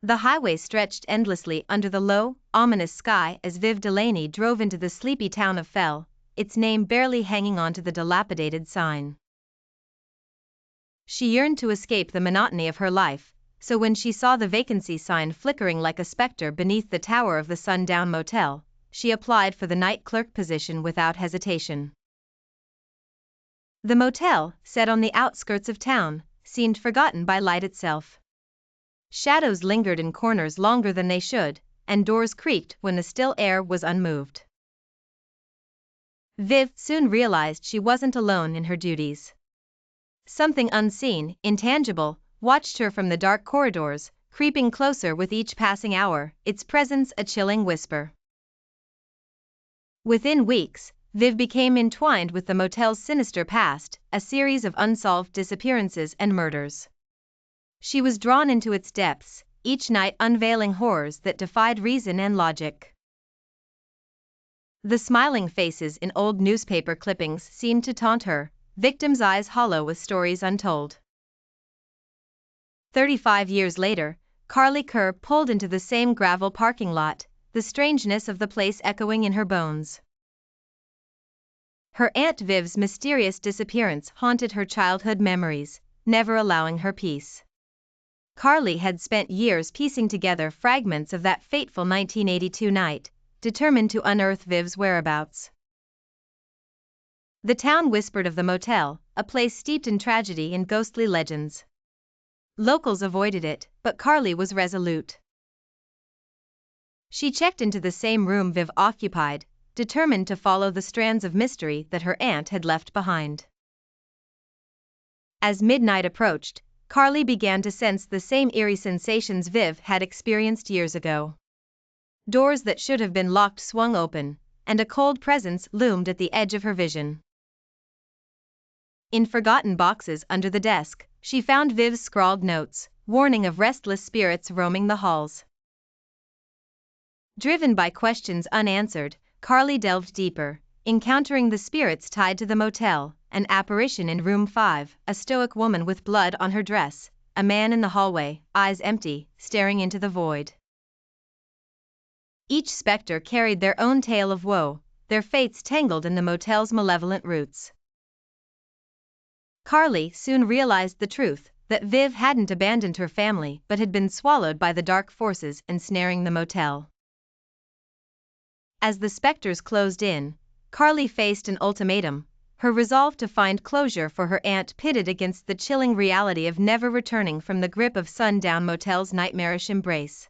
The highway stretched endlessly under the low, ominous sky as Viv Delaney drove into the sleepy town of Fell, its name barely hanging onto the dilapidated sign. She yearned to escape the monotony of her life, so when she saw the vacancy sign flickering like a specter beneath the tower of the Sun Down Motel, she applied for the night clerk position without hesitation. The motel, set on the outskirts of town, seemed forgotten by light itself. Shadows lingered in corners longer than they should, and doors creaked when the still air was unmoved. Viv soon realized she wasn't alone in her duties. Something unseen, intangible, watched her from the dark corridors, creeping closer with each passing hour, its presence a chilling whisper. Within weeks, Viv became entwined with the motel's sinister past, a series of unsolved disappearances and murders. She was drawn into its depths, each night unveiling horrors that defied reason and logic. The smiling faces in old newspaper clippings seemed to taunt her, victims' eyes hollow with stories untold. 35 years later, Carly Kerr pulled into the same gravel parking lot, the strangeness of the place echoing in her bones. Her Aunt Viv's mysterious disappearance haunted her childhood memories, never allowing her peace. Carly had spent years piecing together fragments of that fateful 1982 night, determined to unearth Viv's whereabouts. The town whispered of the motel, a place steeped in tragedy and ghostly legends. Locals avoided it, but Carly was resolute. She checked into the same room Viv occupied, determined to follow the strands of mystery that her aunt had left behind. As midnight approached, Carly began to sense the same eerie sensations Viv had experienced years ago. Doors that should have been locked swung open, and a cold presence loomed at the edge of her vision. In forgotten boxes under the desk, she found Viv's scrawled notes, warning of restless spirits roaming the halls. Driven by questions unanswered, Carly delved deeper, encountering the spirits tied to the motel, an apparition in room 5, a stoic woman with blood on her dress, a man in the hallway, eyes empty, staring into the void. Each specter carried their own tale of woe, their fates tangled in the motel's malevolent roots. Carly soon realized the truth, that Viv hadn't abandoned her family but had been swallowed by the dark forces ensnaring the motel. As the specters closed in, Carly faced an ultimatum, her resolve to find closure for her aunt pitted against the chilling reality of never returning from the grip of Sun Down Motel's nightmarish embrace.